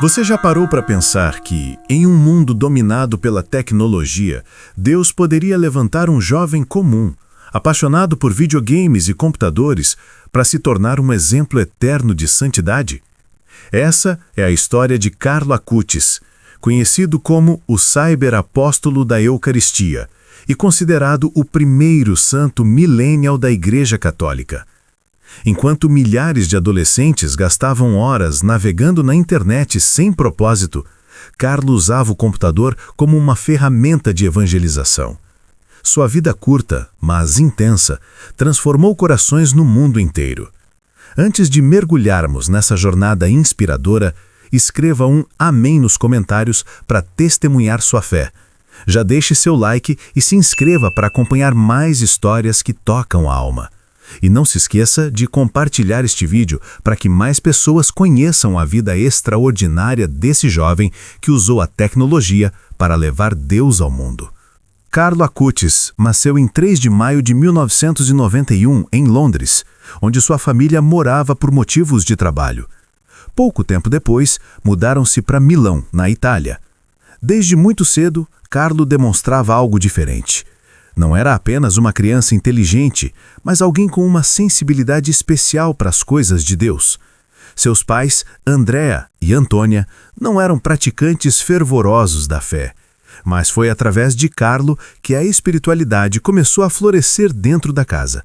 Você já parou para pensar que, em um mundo dominado pela tecnologia, Deus poderia levantar um jovem comum, apaixonado por videogames e computadores, para se tornar um exemplo eterno de santidade? Essa é a história de Carlo Acutis, conhecido como o cyberapóstolo da Eucaristia e considerado o primeiro santo millennial da Igreja Católica. Enquanto milhares de adolescentes gastavam horas navegando na internet sem propósito, Carlo usava o computador como uma ferramenta de evangelização. Sua vida curta, mas intensa, transformou corações no mundo inteiro. Antes de mergulharmos nessa jornada inspiradora, escreva um amém nos comentários para testemunhar sua fé. Já deixe seu like e se inscreva para acompanhar mais histórias que tocam a alma. E não se esqueça de compartilhar este vídeo para que mais pessoas conheçam a vida extraordinária desse jovem que usou a tecnologia para levar Deus ao mundo. Carlo Acutis nasceu em 3 de maio de 1991 em Londres, onde sua família morava por motivos de trabalho. Pouco tempo depois, mudaram-se para Milão, na Itália. Desde muito cedo, Carlo demonstrava algo diferente. Não era apenas uma criança inteligente, mas alguém com uma sensibilidade especial para as coisas de Deus. Seus pais, Andrea e Antônia, não eram praticantes fervorosos da fé, mas foi através de Carlo que a espiritualidade começou a florescer dentro da casa.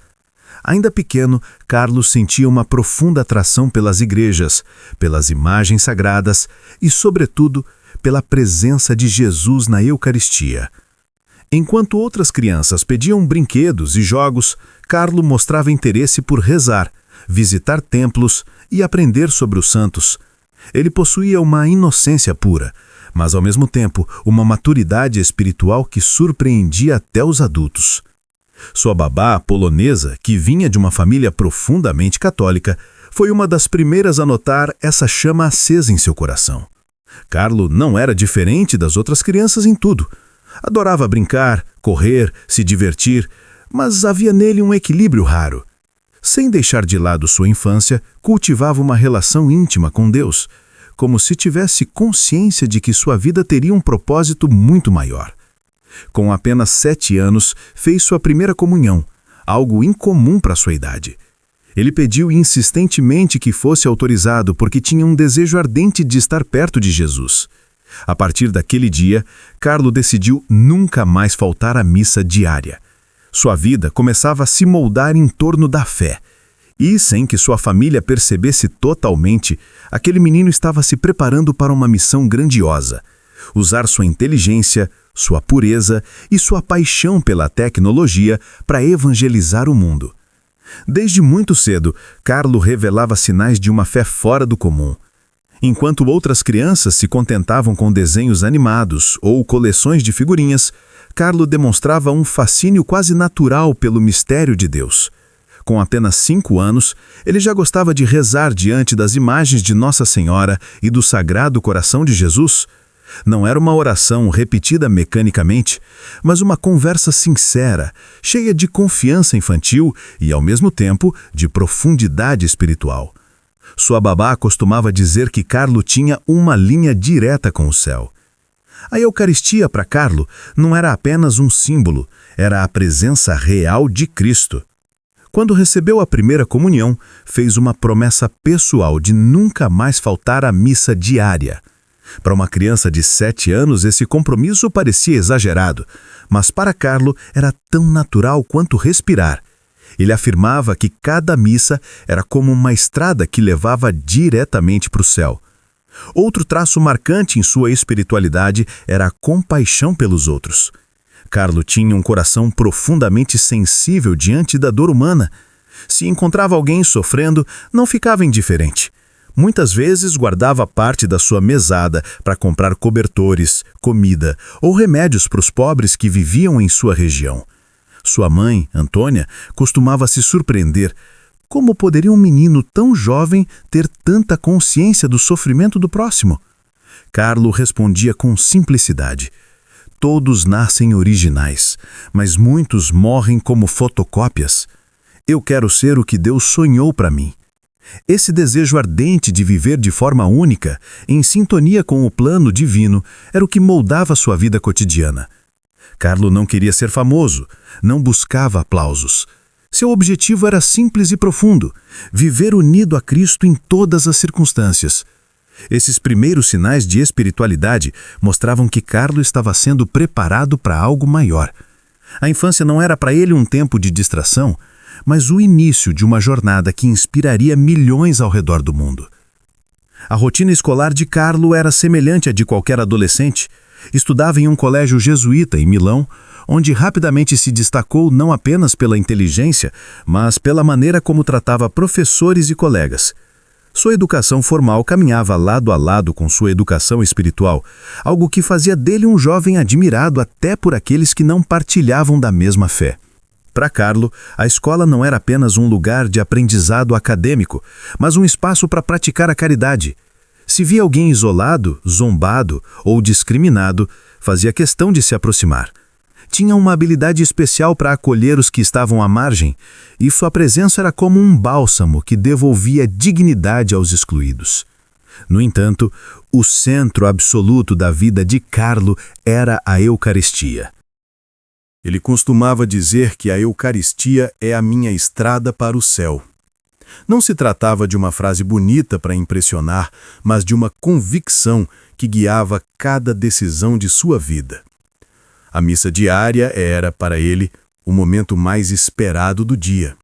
Ainda pequeno, Carlo sentia uma profunda atração pelas igrejas, pelas imagens sagradas e, sobretudo, pela presença de Jesus na Eucaristia. Enquanto outras crianças pediam brinquedos e jogos, Carlo mostrava interesse por rezar, visitar templos e aprender sobre os santos. Ele possuía uma inocência pura, mas ao mesmo tempo uma maturidade espiritual que surpreendia até os adultos. Sua babá polonesa, que vinha de uma família profundamente católica, foi uma das primeiras a notar essa chama acesa em seu coração. Carlo não era diferente das outras crianças em tudo. Adorava brincar, correr, se divertir, mas havia nele um equilíbrio raro. Sem deixar de lado sua infância, cultivava uma relação íntima com Deus, como se tivesse consciência de que sua vida teria um propósito muito maior. Com apenas 7 anos, fez sua primeira comunhão, algo incomum para sua idade. Ele pediu insistentemente que fosse autorizado porque tinha um desejo ardente de estar perto de Jesus. A partir daquele dia, Carlo decidiu nunca mais faltar à missa diária. Sua vida começava a se moldar em torno da fé. E, sem que sua família percebesse totalmente, aquele menino estava se preparando para uma missão grandiosa: usar sua inteligência, sua pureza e sua paixão pela tecnologia para evangelizar o mundo. Desde muito cedo, Carlo revelava sinais de uma fé fora do comum. Enquanto outras crianças se contentavam com desenhos animados ou coleções de figurinhas, Carlo demonstrava um fascínio quase natural pelo mistério de Deus. Com apenas 5 anos, ele já gostava de rezar diante das imagens de Nossa Senhora e do Sagrado Coração de Jesus. Não era uma oração repetida mecanicamente, mas uma conversa sincera, cheia de confiança infantil e, ao mesmo tempo, de profundidade espiritual. Sua babá costumava dizer que Carlo tinha uma linha direta com o céu. A Eucaristia para Carlo não era apenas um símbolo, era a presença real de Cristo. Quando recebeu a primeira comunhão, fez uma promessa pessoal de nunca mais faltar à missa diária. Para uma criança de 7 anos, esse compromisso parecia exagerado, mas para Carlo era tão natural quanto respirar. Ele afirmava que cada missa era como uma estrada que levava diretamente para o céu. Outro traço marcante em sua espiritualidade era a compaixão pelos outros. Carlo tinha um coração profundamente sensível diante da dor humana. Se encontrava alguém sofrendo, não ficava indiferente. Muitas vezes guardava parte da sua mesada para comprar cobertores, comida ou remédios para os pobres que viviam em sua região. Sua mãe, Antônia, costumava se surpreender. Como poderia um menino tão jovem ter tanta consciência do sofrimento do próximo? Carlo respondia com simplicidade: todos nascem originais, mas muitos morrem como fotocópias. Eu quero ser o que Deus sonhou para mim. Esse desejo ardente de viver de forma única, em sintonia com o plano divino, era o que moldava sua vida cotidiana. Carlo não queria ser famoso, não buscava aplausos. Seu objetivo era simples e profundo: viver unido a Cristo em todas as circunstâncias. Esses primeiros sinais de espiritualidade mostravam que Carlo estava sendo preparado para algo maior. A infância não era para ele um tempo de distração, mas o início de uma jornada que inspiraria milhões ao redor do mundo. A rotina escolar de Carlo era semelhante à de qualquer adolescente. Estudava em um colégio jesuíta em Milão, onde rapidamente se destacou não apenas pela inteligência, mas pela maneira como tratava professores e colegas. Sua educação formal caminhava lado a lado com sua educação espiritual, algo que fazia dele um jovem admirado até por aqueles que não partilhavam da mesma fé. Para Carlo, a escola não era apenas um lugar de aprendizado acadêmico, mas um espaço para praticar a caridade. Se via alguém isolado, zombado ou discriminado, fazia questão de se aproximar. Tinha uma habilidade especial para acolher os que estavam à margem, e sua presença era como um bálsamo que devolvia dignidade aos excluídos. No entanto, o centro absoluto da vida de Carlo era a Eucaristia. Ele costumava dizer que a Eucaristia é a minha estrada para o céu. Não se tratava de uma frase bonita para impressionar, mas de uma convicção que guiava cada decisão de sua vida. A missa diária era, para ele, o momento mais esperado do dia.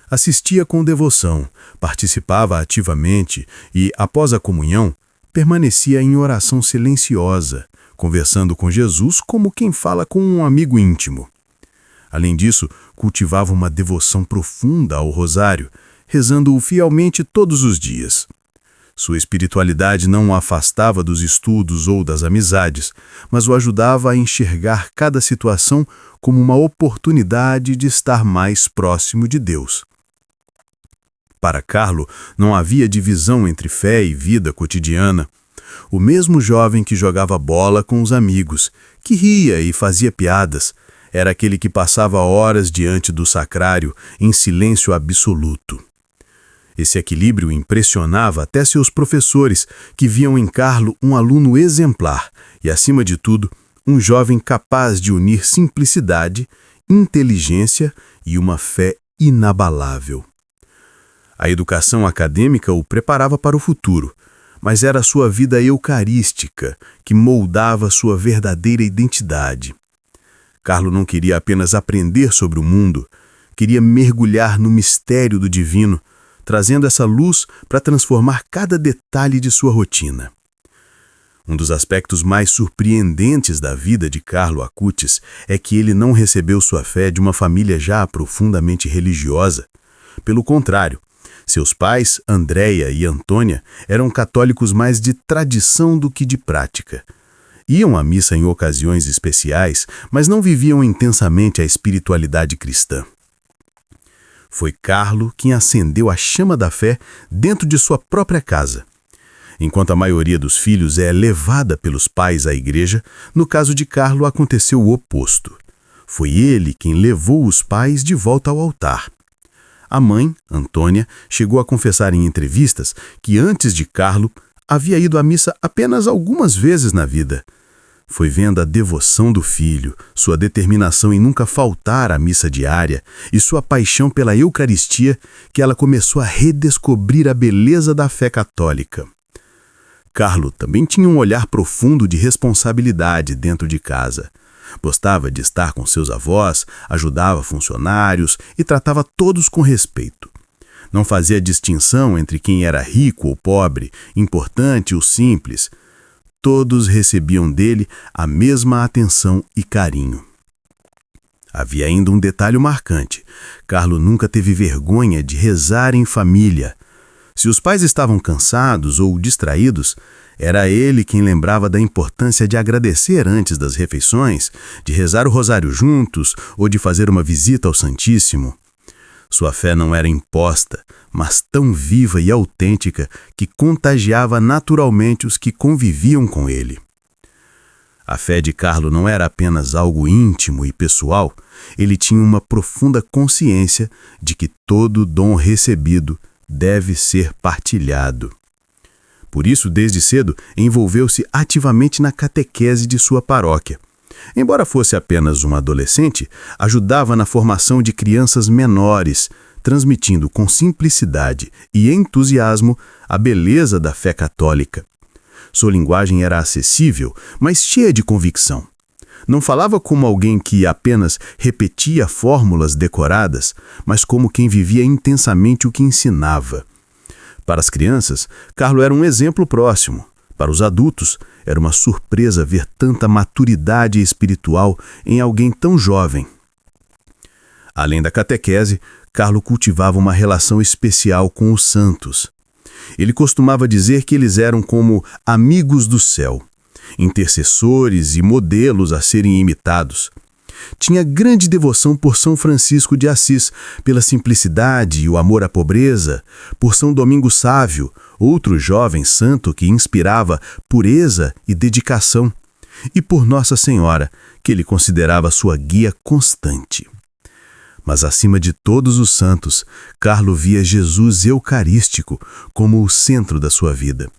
Assistia com devoção, participava ativamente e, após a comunhão, permanecia em oração silenciosa, conversando com Jesus como quem fala com um amigo íntimo. Além disso, cultivava uma devoção profunda ao rosário, rezando-o fielmente todos os dias. Sua espiritualidade não o afastava dos estudos ou das amizades, mas o ajudava a enxergar cada situação como uma oportunidade de estar mais próximo de Deus. Para Carlo, não havia divisão entre fé e vida cotidiana. O mesmo jovem que jogava bola com os amigos, que ria e fazia piadas, era aquele que passava horas diante do sacrário em silêncio absoluto. Esse equilíbrio impressionava até seus professores, que viam em Carlo um aluno exemplar e, acima de tudo, um jovem capaz de unir simplicidade, inteligência e uma fé inabalável. A educação acadêmica o preparava para o futuro, mas era sua vida eucarística que moldava sua verdadeira identidade. Carlo não queria apenas aprender sobre o mundo, queria mergulhar no mistério do divino, trazendo essa luz para transformar cada detalhe de sua rotina. Um dos aspectos mais surpreendentes da vida de Carlo Acutis é que ele não recebeu sua fé de uma família já profundamente religiosa. Pelo contrário, seus pais, Andréia e Antônia, eram católicos mais de tradição do que de prática. Iam à missa em ocasiões especiais, mas não viviam intensamente a espiritualidade cristã. Foi Carlo quem acendeu a chama da fé dentro de sua própria casa. Enquanto a maioria dos filhos é levada pelos pais à igreja, no caso de Carlo aconteceu o oposto. Foi ele quem levou os pais de volta ao altar. A mãe, Antônia, chegou a confessar em entrevistas que antes de Carlo havia ido à missa apenas algumas vezes na vida. Foi vendo a devoção do filho, sua determinação em nunca faltar à missa diária e sua paixão pela Eucaristia que ela começou a redescobrir a beleza da fé católica. Carlo também tinha um olhar profundo de responsabilidade dentro de casa. Gostava de estar com seus avós, ajudava funcionários e tratava todos com respeito. Não fazia distinção entre quem era rico ou pobre, importante ou simples. Todos recebiam dele a mesma atenção e carinho. Havia ainda um detalhe marcante. Carlo nunca teve vergonha de rezar em família. Se os pais estavam cansados ou distraídos, era ele quem lembrava da importância de agradecer antes das refeições, de rezar o rosário juntos ou de fazer uma visita ao Santíssimo. Sua fé não era imposta, mas tão viva e autêntica que contagiava naturalmente os que conviviam com ele. A fé de Carlo não era apenas algo íntimo e pessoal, ele tinha uma profunda consciência de que todo dom recebido deve ser partilhado. Por isso, desde cedo, envolveu-se ativamente na catequese de sua paróquia. Embora fosse apenas um adolescente, ajudava na formação de crianças menores, transmitindo com simplicidade e entusiasmo a beleza da fé católica. Sua linguagem era acessível, mas cheia de convicção. Não falava como alguém que apenas repetia fórmulas decoradas, mas como quem vivia intensamente o que ensinava. Para as crianças, Carlo era um exemplo próximo. Para os adultos, era uma surpresa ver tanta maturidade espiritual em alguém tão jovem. Além da catequese, Carlo cultivava uma relação especial com os santos. Ele costumava dizer que eles eram como amigos do céu, intercessores e modelos a serem imitados. Tinha grande devoção por São Francisco de Assis, pela simplicidade e o amor à pobreza, por São Domingos Sávio, outro jovem santo que inspirava pureza e dedicação, e por Nossa Senhora, que ele considerava sua guia constante. Mas acima de todos os santos, Carlo via Jesus eucarístico como o centro da sua vida.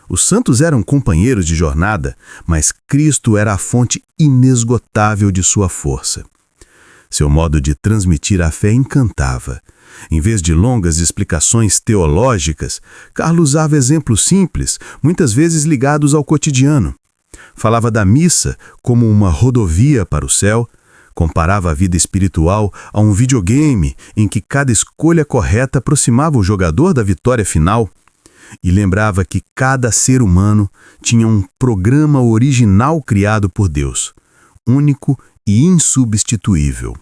Os santos eram companheiros de jornada, mas Cristo era a fonte inesgotável de sua força. Seu modo de transmitir a fé encantava. Em vez de longas explicações teológicas, Carlo usava exemplos simples, muitas vezes ligados ao cotidiano. Falava da missa como uma rodovia para o céu, comparava a vida espiritual a um videogame em que cada escolha correta aproximava o jogador da vitória final, e lembrava que cada ser humano tinha um programa original criado por Deus, único e insubstituível.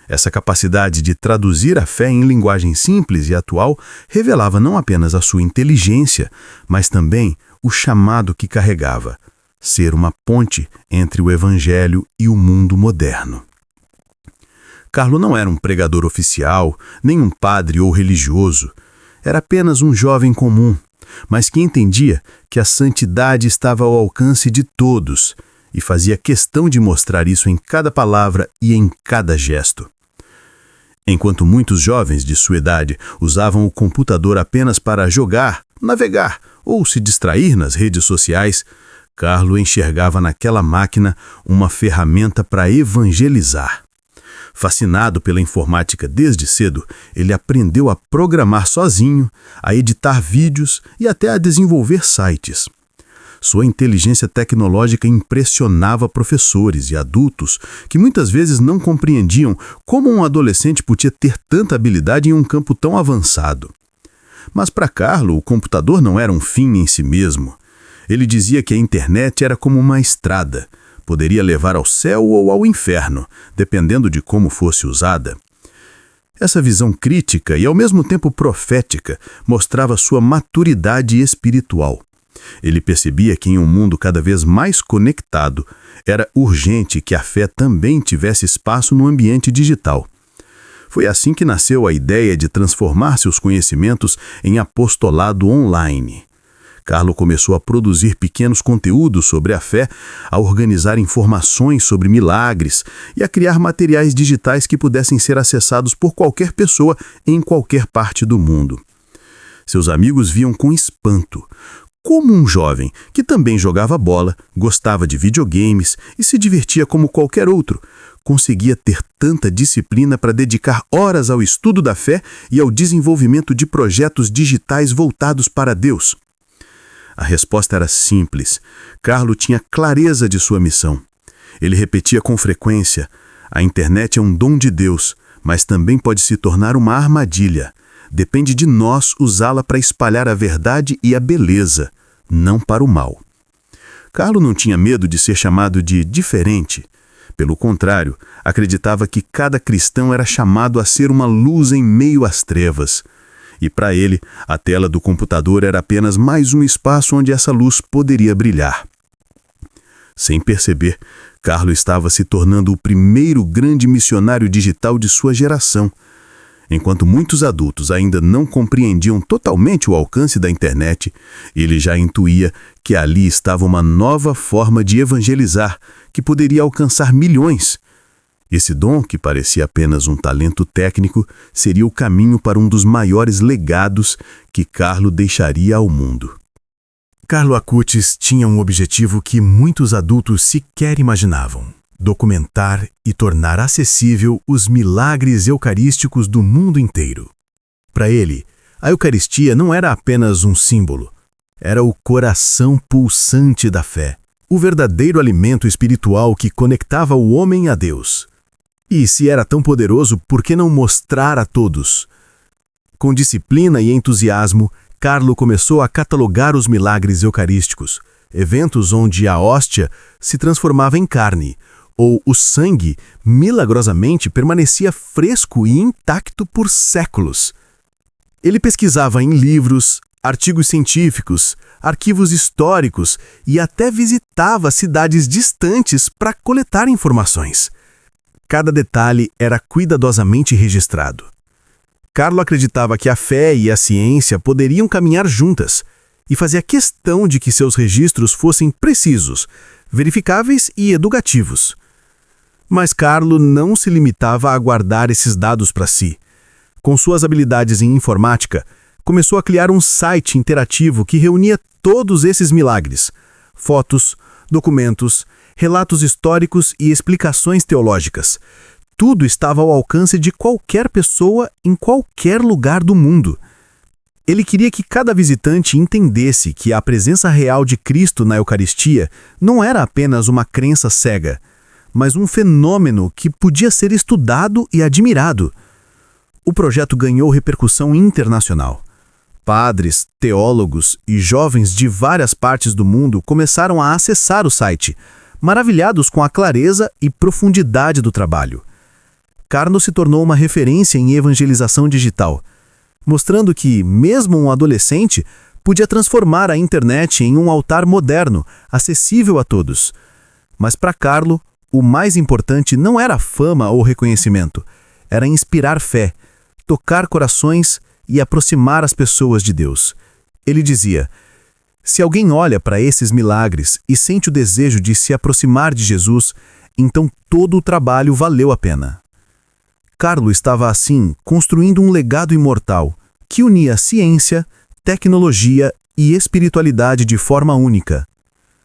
Essa capacidade de traduzir a fé em linguagem simples e atual revelava não apenas a sua inteligência, mas também o chamado que carregava, ser uma ponte entre o Evangelho e o mundo moderno. Carlo não era um pregador oficial, nem um padre ou religioso. Era apenas um jovem comum, mas que entendia que a santidade estava ao alcance de todos e fazia questão de mostrar isso em cada palavra e em cada gesto. Enquanto muitos jovens de sua idade usavam o computador apenas para jogar, navegar ou se distrair nas redes sociais, Carlo enxergava naquela máquina uma ferramenta para evangelizar. Fascinado pela informática desde cedo, ele aprendeu a programar sozinho, a editar vídeos e até a desenvolver sites. Sua inteligência tecnológica impressionava professores e adultos que muitas vezes não compreendiam como um adolescente podia ter tanta habilidade em um campo tão avançado. Mas para Carlo, o computador não era um fim em si mesmo. Ele dizia que a internet era como uma estrada. Poderia levar ao céu ou ao inferno, dependendo de como fosse usada. Essa visão crítica e ao mesmo tempo profética mostrava sua maturidade espiritual. Ele percebia que em um mundo cada vez mais conectado, era urgente que a fé também tivesse espaço no ambiente digital. Foi assim que nasceu a ideia de transformar seus conhecimentos em apostolado online. Carlo começou a produzir pequenos conteúdos sobre a fé, a organizar informações sobre milagres e a criar materiais digitais que pudessem ser acessados por qualquer pessoa em qualquer parte do mundo. Seus amigos viam com espanto como um jovem que também jogava bola, gostava de videogames e se divertia como qualquer outro, conseguia ter tanta disciplina para dedicar horas ao estudo da fé e ao desenvolvimento de projetos digitais voltados para Deus. A resposta era simples. Carlo tinha clareza de sua missão. Ele repetia com frequência: a internet é um dom de Deus, mas também pode se tornar uma armadilha. Depende de nós usá-la para espalhar a verdade e a beleza, não para o mal. Carlo não tinha medo de ser chamado de diferente. Pelo contrário, acreditava que cada cristão era chamado a ser uma luz em meio às trevas. E para ele, a tela do computador era apenas mais um espaço onde essa luz poderia brilhar. Sem perceber, Carlo estava se tornando o primeiro grande missionário digital de sua geração. Enquanto muitos adultos ainda não compreendiam totalmente o alcance da internet, ele já intuía que ali estava uma nova forma de evangelizar que poderia alcançar milhões. Esse dom, que parecia apenas um talento técnico, seria o caminho para um dos maiores legados que Carlo deixaria ao mundo. Carlo Acutis tinha um objetivo que muitos adultos sequer imaginavam: documentar e tornar acessível os milagres eucarísticos do mundo inteiro. Para ele, a Eucaristia não era apenas um símbolo, era o coração pulsante da fé, o verdadeiro alimento espiritual que conectava o homem a Deus. E se era tão poderoso, por que não mostrar a todos? Com disciplina e entusiasmo, Carlo começou a catalogar os milagres eucarísticos, eventos onde a hóstia se transformava em carne, ou o sangue milagrosamente permanecia fresco e intacto por séculos. Ele pesquisava em livros, artigos científicos, arquivos históricos e até visitava cidades distantes para coletar informações. Cada detalhe era cuidadosamente registrado. Carlo acreditava que a fé e a ciência poderiam caminhar juntas e fazia questão de que seus registros fossem precisos, verificáveis e educativos. Mas Carlo não se limitava a guardar esses dados para si. Com suas habilidades em informática, começou a criar um site interativo que reunia todos esses milagres: fotos, documentos, relatos históricos e explicações teológicas. Tudo estava ao alcance de qualquer pessoa em qualquer lugar do mundo. Ele queria que cada visitante entendesse que a presença real de Cristo na Eucaristia não era apenas uma crença cega, mas um fenômeno que podia ser estudado e admirado. O projeto ganhou repercussão internacional. Padres, teólogos e jovens de várias partes do mundo começaram a acessar o site, maravilhados com a clareza e profundidade do trabalho. Carlo se tornou uma referência em evangelização digital, mostrando que, mesmo um adolescente, podia transformar a internet em um altar moderno, acessível a todos. Mas para Carlo, o mais importante não era fama ou reconhecimento, era inspirar fé, tocar corações e aproximar as pessoas de Deus. Ele dizia: se alguém olha para esses milagres e sente o desejo de se aproximar de Jesus, então todo o trabalho valeu a pena. Carlo estava, assim, construindo um legado imortal que unia ciência, tecnologia e espiritualidade de forma única.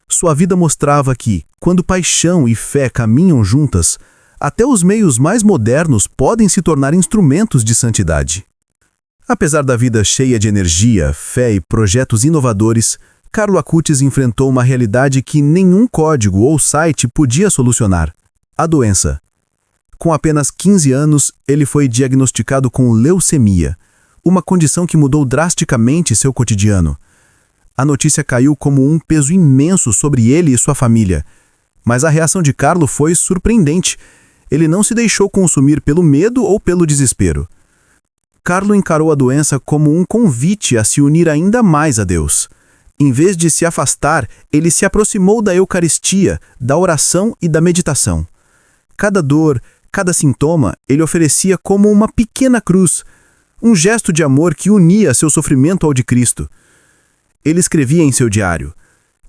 Sua vida mostrava que, quando paixão e fé caminham juntas, até os meios mais modernos podem se tornar instrumentos de santidade. Apesar da vida cheia de energia, fé e projetos inovadores, Carlo Acutis enfrentou uma realidade que nenhum código ou site podia solucionar: a doença. Com apenas 15 anos, ele foi diagnosticado com leucemia, uma condição que mudou drasticamente seu cotidiano. A notícia caiu como um peso imenso sobre ele e sua família, mas a reação de Carlo foi surpreendente. Ele não se deixou consumir pelo medo ou pelo desespero. Carlo encarou a doença como um convite a se unir ainda mais a Deus. Em vez de se afastar, ele se aproximou da Eucaristia, da oração e da meditação. Cada dor, cada sintoma, ele oferecia como uma pequena cruz, um gesto de amor que unia seu sofrimento ao de Cristo. Ele escrevia em seu diário: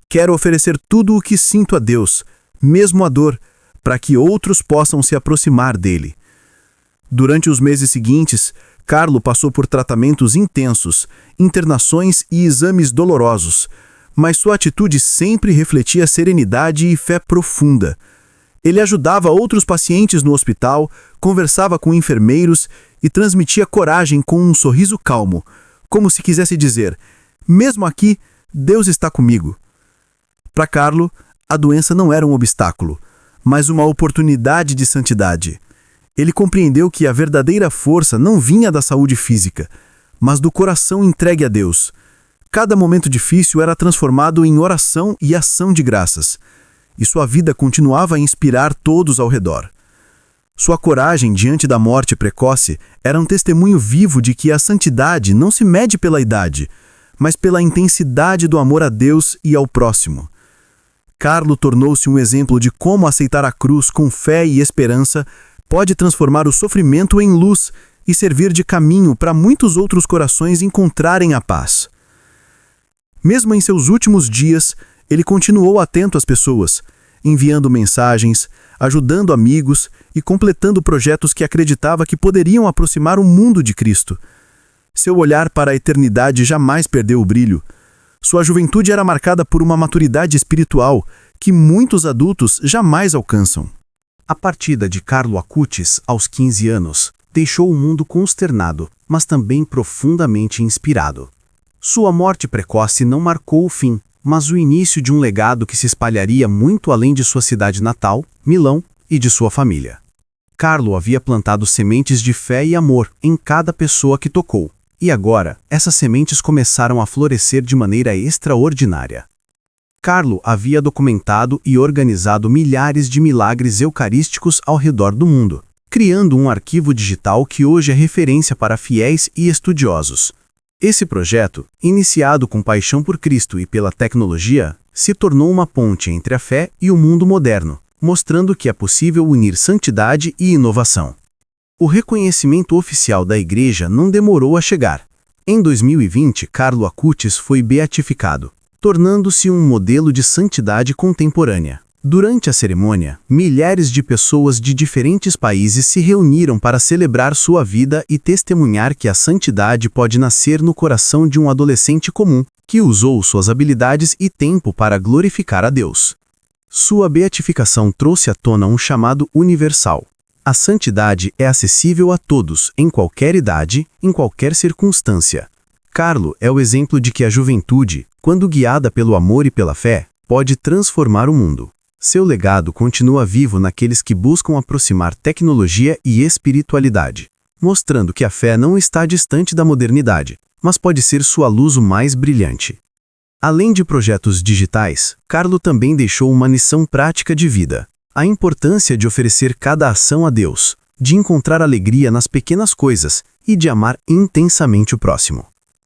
quero oferecer tudo o que sinto a Deus, mesmo a dor, para que outros possam se aproximar dele. Durante os meses seguintes, Carlo passou por tratamentos intensos, internações e exames dolorosos, mas sua atitude sempre refletia serenidade e fé profunda. Ele ajudava outros pacientes no hospital, conversava com enfermeiros e transmitia coragem com um sorriso calmo, como se quisesse dizer: mesmo aqui, Deus está comigo. Para Carlo, a doença não era um obstáculo, mas uma oportunidade de santidade. Ele compreendeu que a verdadeira força não vinha da saúde física, mas do coração entregue a Deus. Cada momento difícil era transformado em oração e ação de graças, e sua vida continuava a inspirar todos ao redor. Sua coragem diante da morte precoce era um testemunho vivo de que a santidade não se mede pela idade, mas pela intensidade do amor a Deus e ao próximo. Carlo tornou-se um exemplo de como aceitar a cruz com fé e esperança pode transformar o sofrimento em luz e servir de caminho para muitos outros corações encontrarem a paz. Mesmo em seus últimos dias, ele continuou atento às pessoas. enviando mensagens, ajudando amigos e completando projetos que acreditava que poderiam aproximar o mundo de Cristo. Seu olhar para a eternidade jamais perdeu o brilho. Sua juventude era marcada por uma maturidade espiritual que muitos adultos jamais alcançam. A partida de Carlo Acutis, aos 15 anos, deixou o mundo consternado, mas também profundamente inspirado. Sua morte precoce não marcou o fim, mas o início de um legado que se espalharia muito além de sua cidade natal, Milão, e de sua família. Carlo havia plantado sementes de fé e amor em cada pessoa que tocou, e agora essas sementes começaram a florescer de maneira extraordinária. Carlo havia documentado e organizado milhares de milagres eucarísticos ao redor do mundo, criando um arquivo digital que hoje é referência para fiéis e estudiosos. Esse projeto, iniciado com paixão por Cristo e pela tecnologia, se tornou uma ponte entre a fé e o mundo moderno, mostrando que é possível unir santidade e inovação. O reconhecimento oficial da Igreja não demorou a chegar. Em 2020, Carlo Acutis foi beatificado, tornando-se um modelo de santidade contemporânea. Durante a cerimônia, milhares de pessoas de diferentes países se reuniram para celebrar sua vida e testemunhar que a santidade pode nascer no coração de um adolescente comum, que usou suas habilidades e tempo para glorificar a Deus. Sua beatificação trouxe à tona um chamado universal. A santidade é acessível a todos, em qualquer idade, em qualquer circunstância. Carlo é o exemplo de que a juventude, quando guiada pelo amor e pela fé, pode transformar o mundo. Seu legado continua vivo naqueles que buscam aproximar tecnologia e espiritualidade, mostrando que a fé não está distante da modernidade, mas pode ser sua luz o mais brilhante. Além de projetos digitais, Carlo também deixou uma lição prática de vida: a importância de oferecer cada ação a Deus, de encontrar alegria nas pequenas coisas e de amar intensamente o próximo.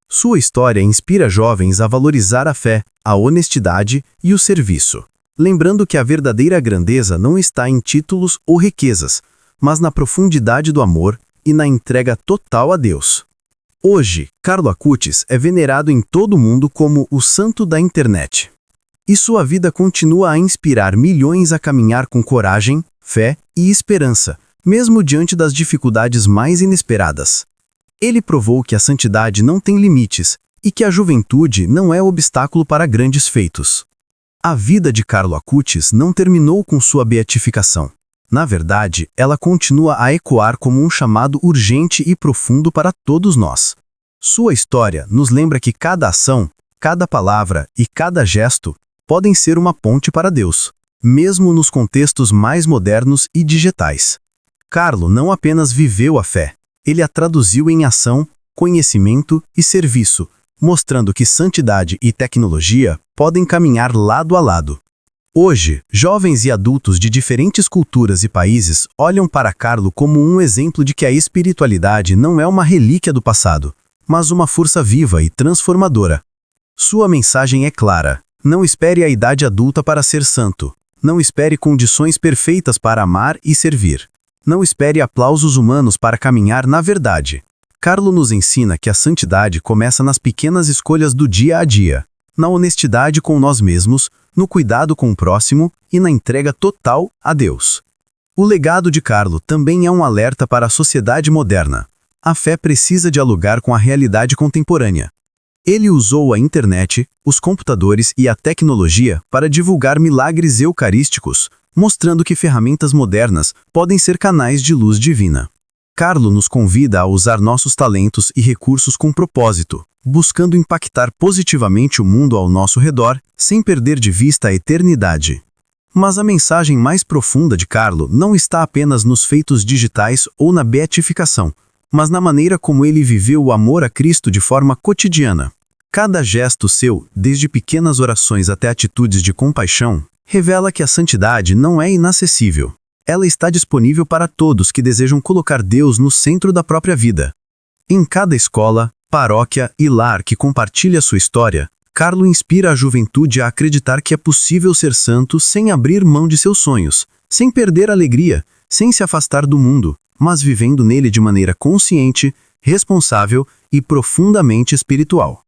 Sua história inspira jovens a valorizar a fé, a honestidade e o serviço, lembrando que a verdadeira grandeza não está em títulos ou riquezas, mas na profundidade do amor e na entrega total a Deus. Hoje, Carlo Acutis é venerado em todo o mundo como o santo da internet. E sua vida continua a inspirar milhões a caminhar com coragem, fé e esperança, mesmo diante das dificuldades mais inesperadas. Ele provou que a santidade não tem limites e que a juventude não é obstáculo para grandes feitos. A vida de Carlo Acutis não terminou com sua beatificação. Na verdade, ela continua a ecoar como um chamado urgente e profundo para todos nós. Sua história nos lembra que cada ação, cada palavra e cada gesto podem ser uma ponte para Deus, mesmo nos contextos mais modernos e digitais. Carlo não apenas viveu a fé, ele a traduziu em ação, conhecimento e serviço, mostrando que santidade e tecnologia podem caminhar lado a lado. Hoje, jovens e adultos de diferentes culturas e países olham para Carlo como um exemplo de que a espiritualidade não é uma relíquia do passado, mas uma força viva e transformadora. Sua mensagem é clara: não espere a idade adulta para ser santo. Não espere condições perfeitas para amar e servir. Não espere aplausos humanos para caminhar na verdade. Carlo nos ensina que a santidade começa nas pequenas escolhas do dia a dia, na honestidade com nós mesmos, no cuidado com o próximo e na entrega total a Deus. O legado de Carlo também é um alerta para a sociedade moderna. A fé precisa dialogar com a realidade contemporânea. Ele usou a internet, os computadores e a tecnologia para divulgar milagres eucarísticos, mostrando que ferramentas modernas podem ser canais de luz divina. Carlo nos convida a usar nossos talentos e recursos com propósito, buscando impactar positivamente o mundo ao nosso redor, sem perder de vista a eternidade. Mas a mensagem mais profunda de Carlo não está apenas nos feitos digitais ou na beatificação, mas na maneira como ele viveu o amor a Cristo de forma cotidiana. Cada gesto seu, desde pequenas orações até atitudes de compaixão, revela que a santidade não é inacessível. Ela está disponível para todos que desejam colocar Deus no centro da própria vida. Em cada escola, paróquia e lar que compartilha sua história, Carlo inspira a juventude a acreditar que é possível ser santo sem abrir mão de seus sonhos, sem perder a alegria, sem se afastar do mundo, mas vivendo nele de maneira consciente, responsável e profundamente espiritual.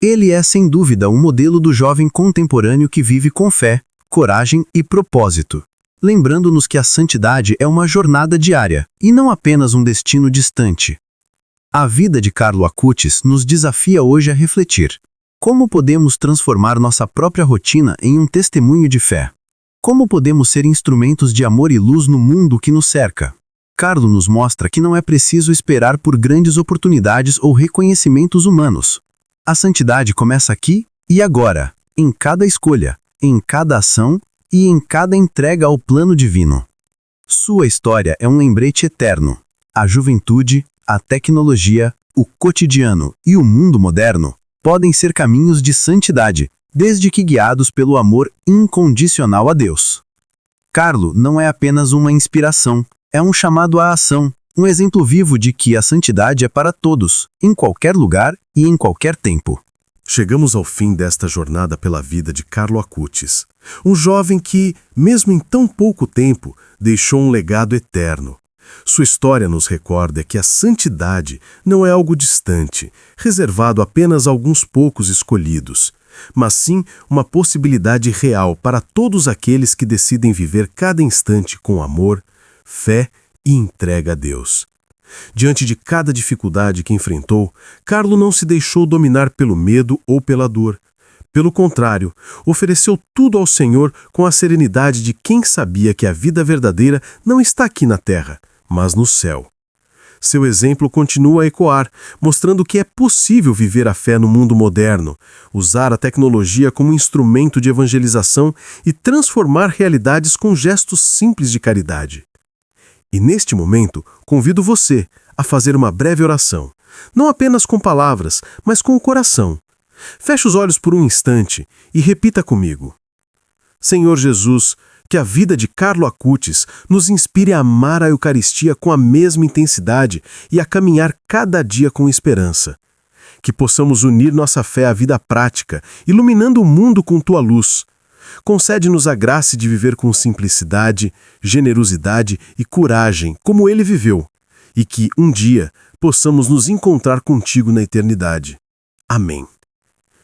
Ele é, sem dúvida, um modelo do jovem contemporâneo que vive com fé, coragem e propósito, lembrando-nos que a santidade é uma jornada diária e não apenas um destino distante. A vida de Carlo Acutis nos desafia hoje a refletir. Como podemos transformar nossa própria rotina em um testemunho de fé? Como podemos ser instrumentos de amor e luz no mundo que nos cerca? Carlo nos mostra que não é preciso esperar por grandes oportunidades ou reconhecimentos humanos. A santidade começa aqui e agora, em cada escolha, em cada ação e em cada entrega ao plano divino. Sua história é um lembrete eterno. A juventude, a tecnologia, o cotidiano e o mundo moderno podem ser caminhos de santidade, desde que guiados pelo amor incondicional a Deus. Carlo não é apenas uma inspiração, é um chamado à ação, um exemplo vivo de que a santidade é para todos, em qualquer lugar e em qualquer tempo. Chegamos ao fim desta jornada pela vida de Carlo Acutis, um jovem que, mesmo em tão pouco tempo, deixou um legado eterno. Sua história nos recorda que a santidade não é algo distante, reservado apenas a alguns poucos escolhidos, mas sim uma possibilidade real para todos aqueles que decidem viver cada instante com amor, fé e entrega a Deus. Diante de cada dificuldade que enfrentou, Carlo não se deixou dominar pelo medo ou pela dor. Pelo contrário, ofereceu tudo ao Senhor com a serenidade de quem sabia que a vida verdadeira não está aqui na terra, mas no céu. Seu exemplo continua a ecoar, mostrando que é possível viver a fé no mundo moderno, usar a tecnologia como instrumento de evangelização e transformar realidades com gestos simples de caridade. E neste momento, convido você a fazer uma breve oração, não apenas com palavras, mas com o coração. Feche os olhos por um instante e repita comigo. Senhor Jesus, que a vida de Carlo Acutis nos inspire a amar a Eucaristia com a mesma intensidade e a caminhar cada dia com esperança. Que possamos unir nossa fé à vida prática, iluminando o mundo com Tua luz. Concede-nos a graça de viver com simplicidade, generosidade e coragem, como Ele viveu, e que, um dia, possamos nos encontrar contigo na eternidade. Amém.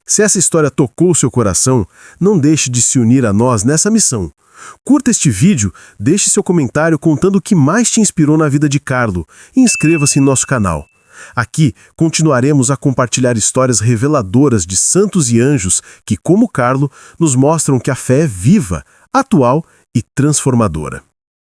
Se essa história tocou o seu coração, não deixe de se unir a nós nessa missão. Curta este vídeo, deixe seu comentário contando o que mais te inspirou na vida de Carlo e inscreva-se em nosso canal. Aqui continuaremos a compartilhar histórias reveladoras de santos e anjos que, como Carlo, nos mostram que a fé é viva, atual e transformadora.